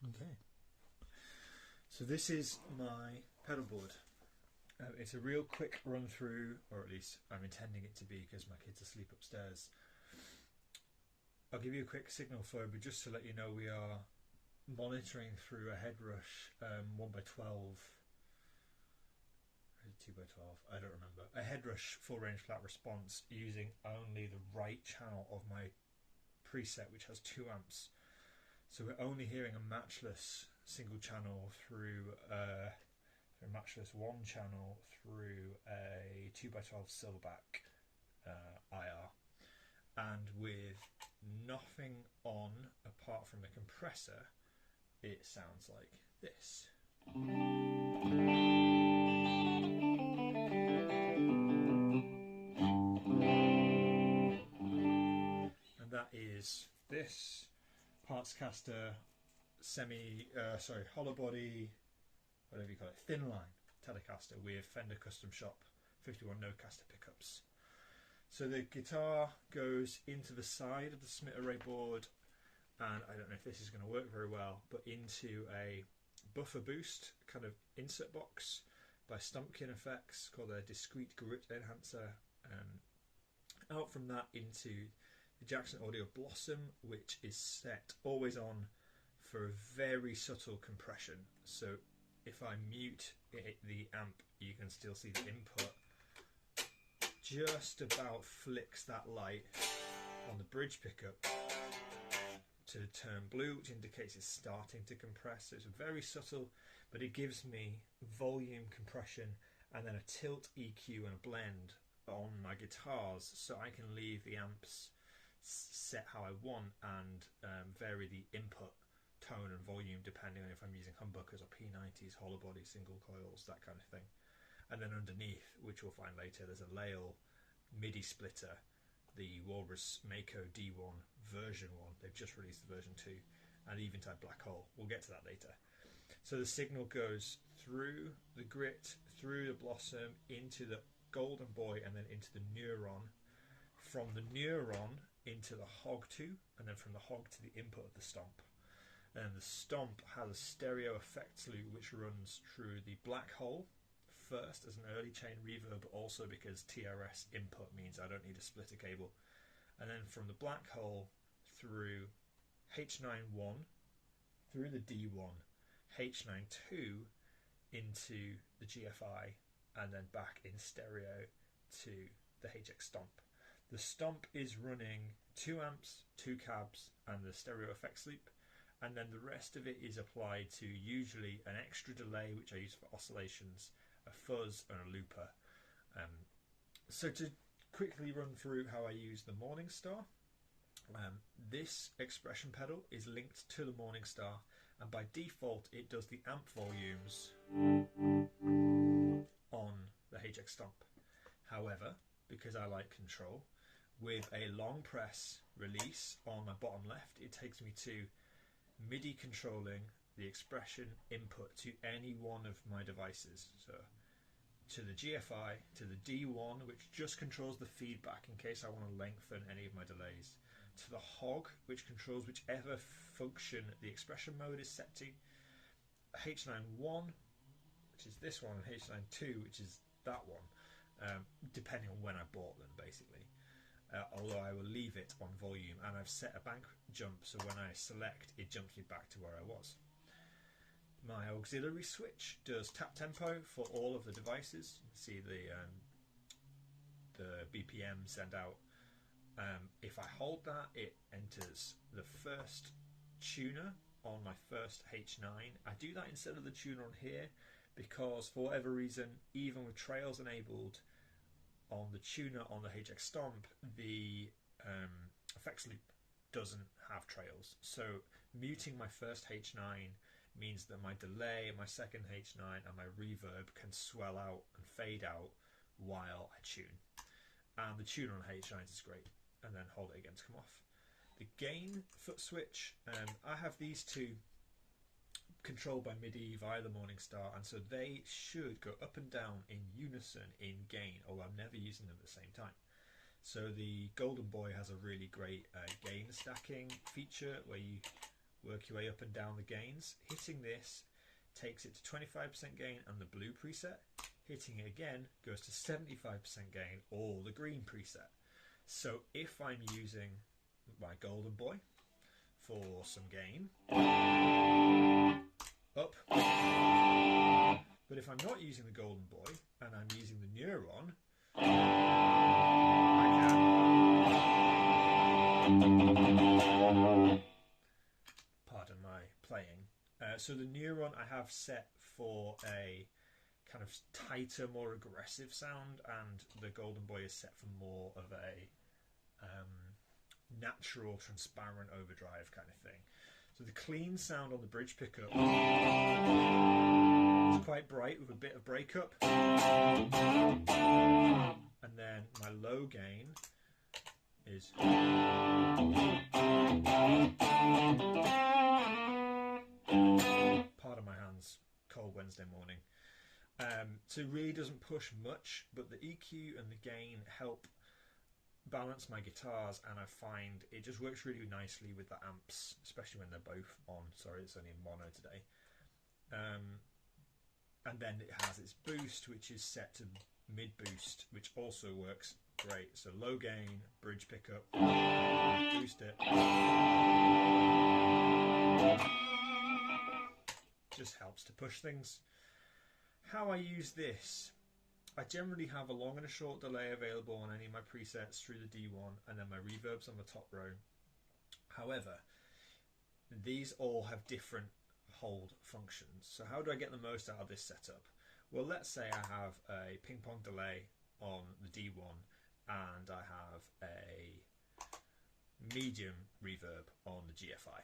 Okay. So this is my pedal board. It's a real quick run through, or at least I'm intending it to be because my kids are asleep upstairs. I'll give you a quick signal flow, but just to let you know we are monitoring through a Headrush 1x12, 2x12, I don't remember, a Headrush full range flat response using only the right channel of my preset, which has 2 amps. So we're only hearing a matchless single channel through a matchless 1 channel through a 2x12 silverback IR, and with nothing on apart from the compressor, it sounds like this. And that is this Partscaster hollow body, whatever you call it, thin line Telecaster with Fender Custom Shop 51 Nodecaster pickups. So the guitar goes into the side of the Schmidt Array board, and I don't know if this is going to work very well, but into a buffer boost kind of insert box by Stumpkin Effects called a discrete grit enhancer. Out from that into the Jackson Audio Blossom, which is set always on for a very subtle compression. So if I mute the amp, you can still see the input just about flicks that light on the bridge pickup to turn blue, which indicates it's starting to compress. So it's very subtle, but it gives me volume compression and then a tilt EQ and a blend on my guitars, so I can leave the amps set how I want and vary the input tone and volume depending on if I'm using humbuckers or P90s, hollow body, single coils, that kind of thing. And then underneath, which we'll find later, there's a Lael MIDI splitter, the Walrus Mako D1 version 1. They've just released the version 2, and Eventide Black Hole. We'll get to that later. So the signal goes through the grit, through the Blossom, into the Golden Boy, and then into the Neuron. From the Neuron into the Hog 2, and then from the Hog to the input of the Stomp. And the Stomp has a stereo effects loop which runs through the Black Hole first as an early chain reverb, but also because TRS input means I don't need a splitter cable. And then from the Black Hole through H9-1, through the D1, H9-2 into the GFI, and then back in stereo to the HX Stomp. The Stomp is running 2 amps, 2 cabs, and the stereo effects loop, and then the rest of it is applied to usually an extra delay, which I use for oscillations, a fuzz, and a looper. So to quickly run through how I use the Morningstar, this expression pedal is linked to the Morningstar, and by default it does the amp volumes on the HX Stomp. However, because I like control, with a long press release on my bottom left, it takes me to MIDI controlling the expression input to any one of my devices. So to the GFI, to the D1, which just controls the feedback in case I want to lengthen any of my delays, to the Hog, which controls whichever function the expression mode is set to, H9-1, which is this one, and H9-2, which is that one, depending on when I bought them, basically. Although I will leave it on volume, and I've set a bank jump so when I select it jumps me back to where I was. My auxiliary switch does tap tempo for all of the devices. You can see the BPM send out. If I hold that, it enters the first tuner on my first H9. I do that instead of the tuner on here because for whatever reason, even with trails enabled on the tuner on the HX Stomp, the effects loop doesn't have trails. So muting my first H9 means that my delay, my second H9 and my reverb can swell out and fade out while I tune. And the tuner on H9s is great. And then hold it again to come off. The gain foot switch, I have these two controlled by MIDI via the Morningstar, and so they should go up and down in unison in gain, although I'm never using them at the same time. So the Golden Boy has a really great gain stacking feature where you work your way up and down the gains. Hitting this takes it to 25% gain and the blue preset. Hitting it again goes to 75% gain or the green preset. So if I'm using my Golden Boy for some gain, up. But if I'm not using the Golden Boy and I'm using the Neuron, I can. Pardon my playing. So the Neuron I have set for a kind of tighter, more aggressive sound, and the Golden Boy is set for more of a natural, transparent overdrive kind of thing. So the clean sound on the bridge pickup is quite bright with a bit of breakup, and then my low gain is pardon my hands, cold Wednesday morning. So it really doesn't push much, but the EQ and the gain help balance my guitars, and I find it just works really nicely with the amps, especially when they're both on. Sorry, it's only in mono today. And then it has its boost, which is set to mid boost, which also works great. So low gain, bridge pickup, boost it. Just helps to push things. How I use this, I generally have a long and a short delay available on any of my presets through the D1, and then my reverbs on the top row. However, these all have different hold functions. So how do I get the most out of this setup? Well, let's say I have a ping pong delay on the D1 and I have a medium reverb on the GFI.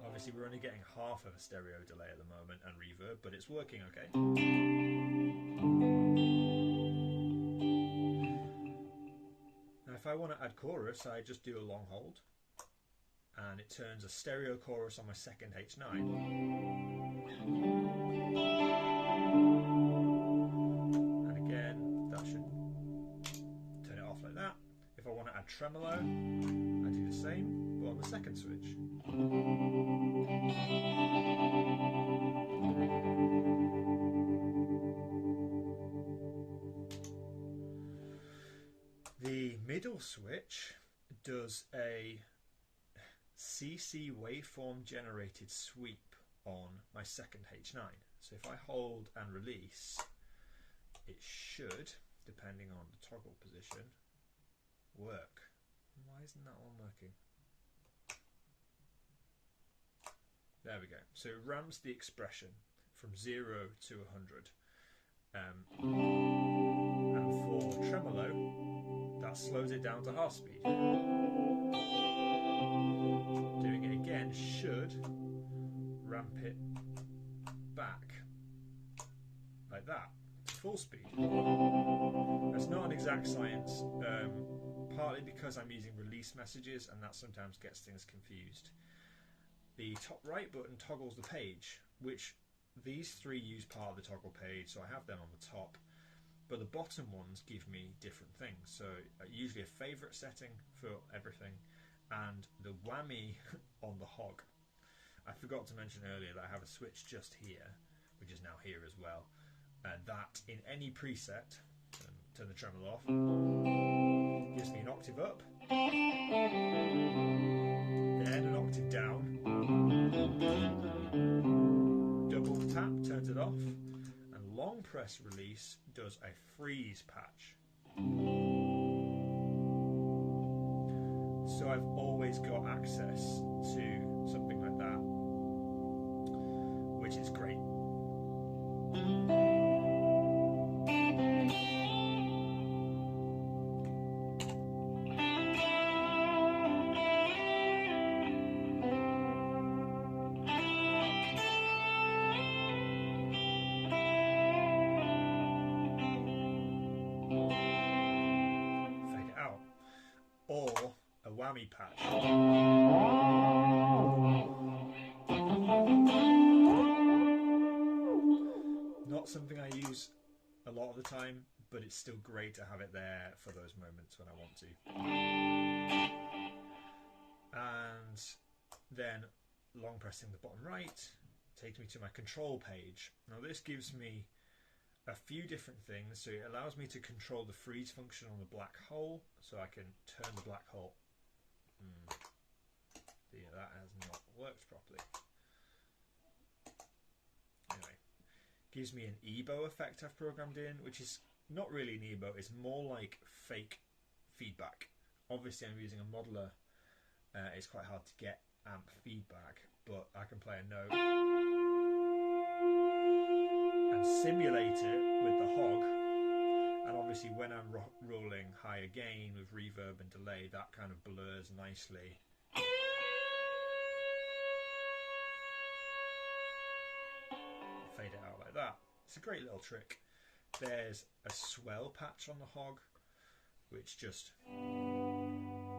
Obviously we're only getting half of a stereo delay at the moment and reverb, but it's working okay. Now if I want to add chorus, I just do a long hold and it turns a stereo chorus on my second H9. And again, that should turn it off like that. If I want to add tremolo, I do the same, but on the second switch. The middle switch does a CC waveform generated sweep on my second H9. So if I hold and release, it should, depending on the toggle position, work. Why isn't that one working? There we go. So it ramps the expression from 0 to 100. And for tremolo, that slows it down to half speed. Doing it again should ramp it back like that to full speed. It's not an exact science, partly because I'm using release messages and that sometimes gets things confused. The top right button toggles the page, which these three use part of the toggle page, so I have them on the top. But the bottom ones give me different things. So usually a favourite setting for everything, and the whammy on the hog. I forgot to mention earlier that I have a switch just here, which is now here as well. That in any preset, turn the tremolo off, gives me an octave up, then an octave down, double tap turns it off, and long press release does a freeze patch. So I've always got access to something like that, which is great. Whammy patch. Not something I use a lot of the time, but it's still great to have it there for those moments when I want to. And then long pressing the bottom right takes me to my control page. Now this gives me a few different things. So it allows me to control the freeze function on the black hole, so I can turn the black hole. Yeah, that has not worked properly. Anyway, gives me an EBO effect I've programmed in, which is not really an EBO, it's more like fake feedback. Obviously I'm using a modeler, it's quite hard to get amp feedback, but I can play a note and simulate it with the hog, and obviously when I'm rolling higher gain with reverb and delay, that kind of blurs nicely. Fade it out like that. It's a great little trick. There's a swell patch on the hog, which just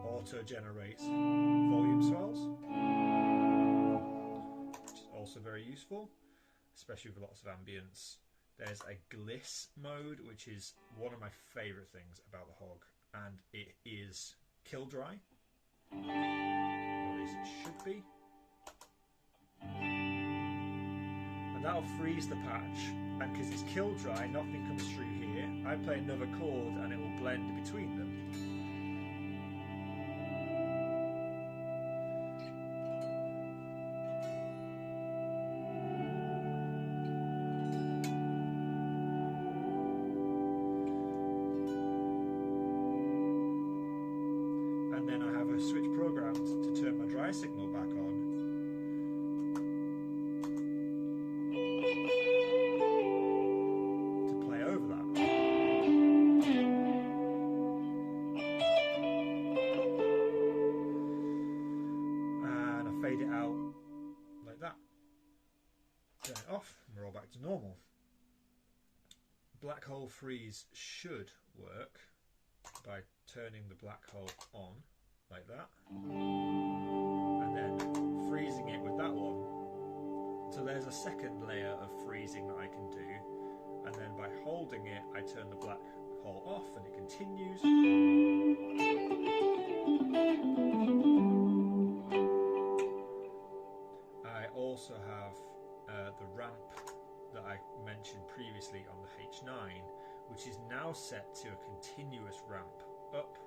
auto generates volume swells, which is also very useful, especially with lots of ambience. There's a gliss mode, which is one of my favourite things about the hog, and it is kill dry, or at least it should be. And that'll freeze the patch, and because it's kill dry, nothing comes through here. I play another chord and it will blend between them. And then I have a switch programmed to turn my dry signal back on. Fade it out like that. Turn it off and we're all back to normal. Black hole freeze should work by turning the black hole on like that and then freezing it with that one. So there's a second layer of freezing that I can do, and then by holding it I turn the black hole off and it continues. Also have the ramp that I mentioned previously on the H9, which is now set to a continuous ramp up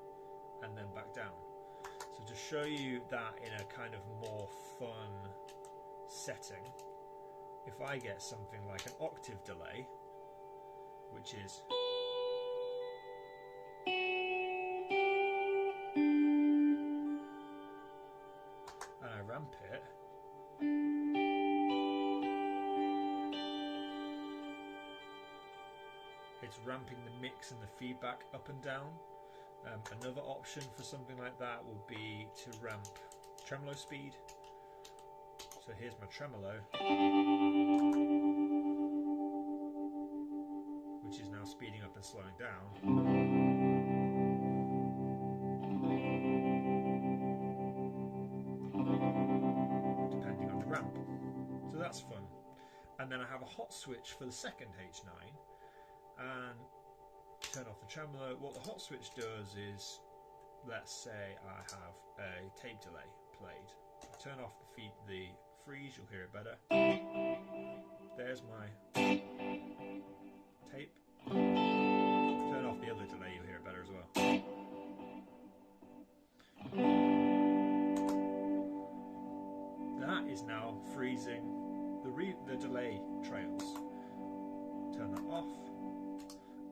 and then back down. So to show you that in a kind of more fun setting, if I get something like an octave delay, which is and I ramp it, it's ramping the mix and the feedback up and down. Another option for something like that would be to ramp tremolo speed. So here's my tremolo, which is now speeding up and slowing down. Depending on the ramp. So that's fun. And then I have a hot switch for the second H9. And turn off the tremolo. What the hot switch does is, let's say I have a tape delay played. I turn off the freeze, you'll hear it better. There's my tape. Turn off the other delay, you'll hear it better as well. That is now freezing the delay trails. Turn that off.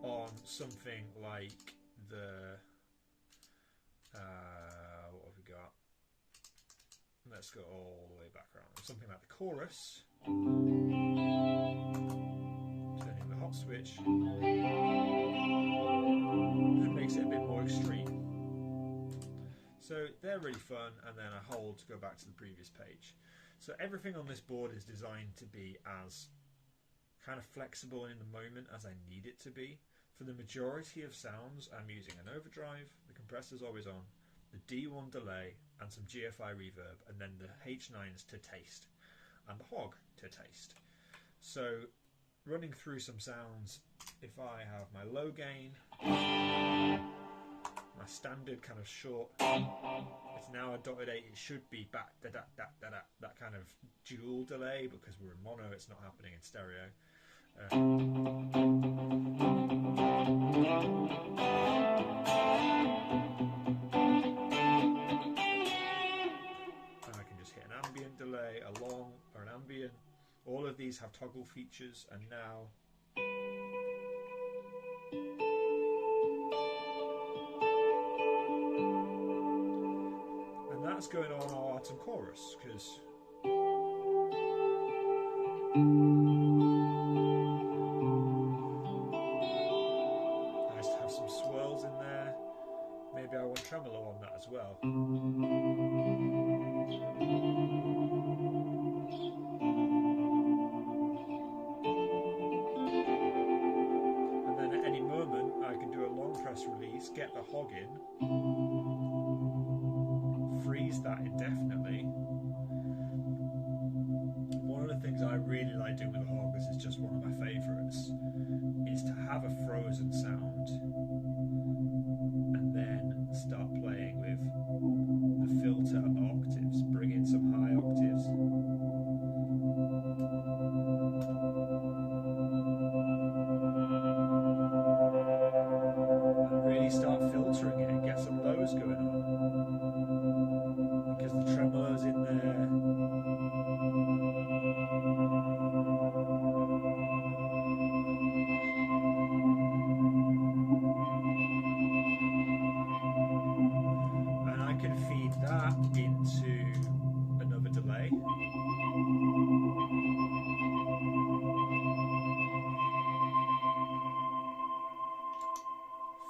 On something like the what have we got? Let's go all the way back around. Something like the chorus. Turning the hot switch. It makes it a bit more extreme. So they're really fun, and then I hold to go back to the previous page. So everything on this board is designed to be as kind of flexible in the moment as I need it to be. For the majority of sounds, I'm using an overdrive, the compressor's always on, the D1 delay, and some GFI reverb, and then the H9s to taste, and the hog to taste. So running through some sounds if I have my low gain, my standard kind of short, it's now a dotted 8, it should be back, that kind of dual delay, because we're in mono, it's not happening in stereo. And I can just hit an ambient delay, a long, or an ambient. All of these have toggle features, and now that's going on our art and chorus, because nice to have some swirls in there. Maybe I want tremolo on that as well. And then at any moment I can do a long press release, get the hog in, freeze that indefinitely. One of the things I really like doing with the hog, this is just one of my favourites, is to have a frozen sound and then start playing with the filter and the octaves, bring in some high octaves. And really start filtering it and get some lows going on. Because the tremolo's in there. And I can feed that into another delay.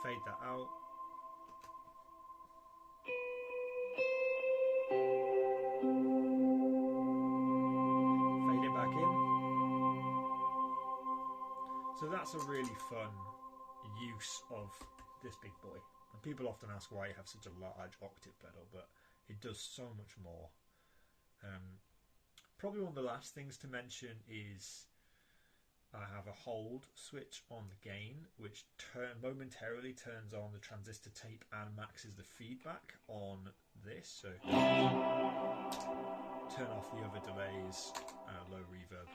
Fade that out. So that's a really fun use of this big boy. And people often ask why you have such a large octave pedal, but it does so much more. Probably one of the last things to mention is I have a hold switch on the gain, which momentarily turns on the transistor tape and maxes the feedback on this. So turn off the other delays, low reverb.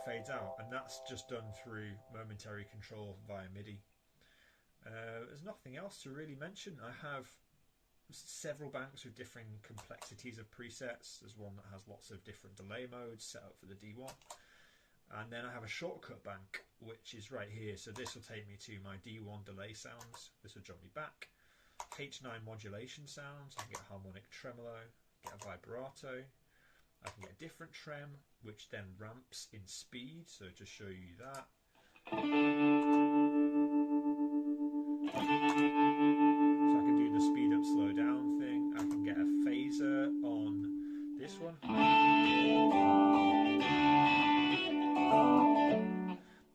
Fades out, and that's just done through momentary control via MIDI. There's nothing else to really mention. I have several banks with different complexities of presets. There's one that has lots of different delay modes set up for the D1, and then I have a shortcut bank which is right here. So this will take me to my D1 delay sounds. This will jump me back. H9 modulation sounds. I can get harmonic tremolo, get a vibrato. I can get a different trem, which then ramps in speed, so to show you that. So I can do the speed up, slow down thing. I can get a phaser on this one.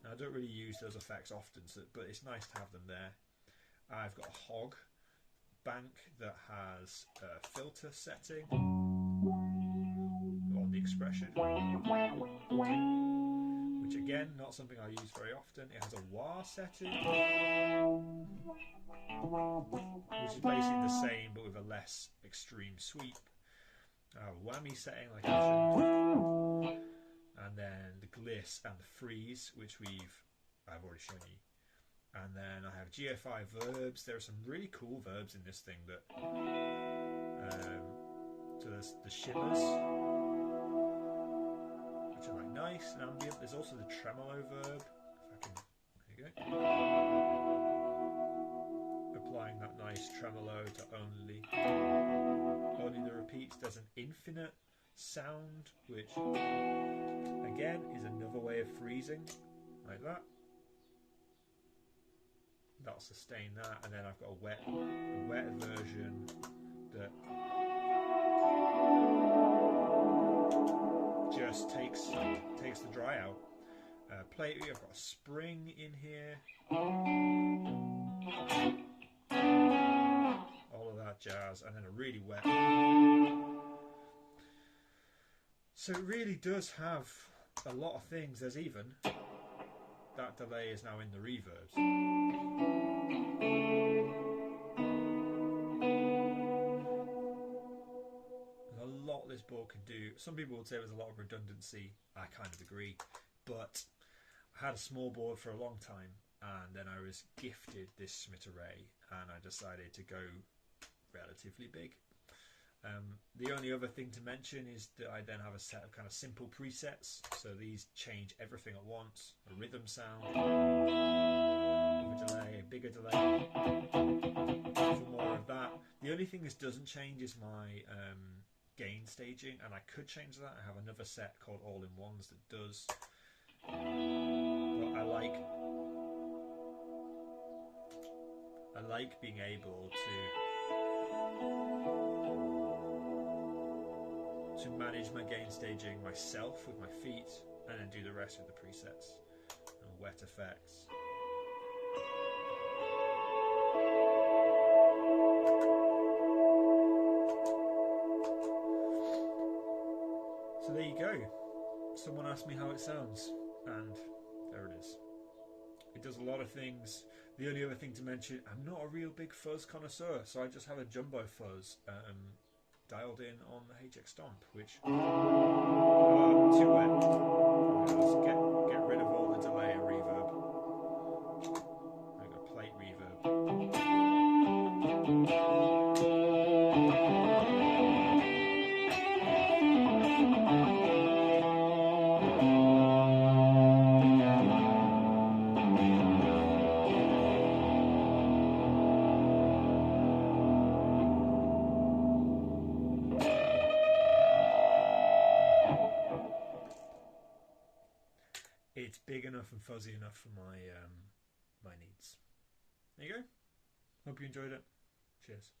Now, I don't really use those effects often, but it's nice to have them there. I've got a hog bank that has a filter setting on the expression, which again, not something I use very often. It has a wah setting, which is basically the same but with a less extreme sweep. A whammy setting like I mentioned, and then the gliss and the freeze, which I've already shown you. And then I have GFI verbs. There are some really cool verbs in this thing that so there's the shimmers, which are like nice and ambient. There's also the tremolo verb. If I can, there you go. Applying that nice tremolo to only the repeats. There's an infinite sound, which again is another way of freezing, like that. That'll sustain that, and then I've got a wet version that just takes the dry out. Play. I've got a spring in here. All of that jazz, and then a really wet. So it really does have a lot of things. There's even that delay is now in the reverbs. There's a lot this board can do. Some people would say there's a lot of redundancy. I kind of agree, but I had a small board for a long time, and then I was gifted this Schmidt Array, and I decided to go relatively big. The only other thing to mention is that I then have a set of kind of simple presets, so these change everything at once. A rhythm sound, a delay, a bigger delay, for more of that. The only thing this doesn't change is my gain staging, and I could change that. I have another set called All-in-Ones that does, but I like being able to manage my gain staging myself with my feet, and then do the rest with the presets and wet effects. So there you go. Someone asked me how it sounds, and there it is. It does a lot of things. The only other thing to mention, I'm not a real big fuzz connoisseur, so I just have a jumbo fuzz dialed in on the HX Stomp, which too wet. Let's get rid of all the delay and reverb. I've got plate reverb. It's big enough and fuzzy enough for my my needs. There you go. Hope you enjoyed it. Cheers.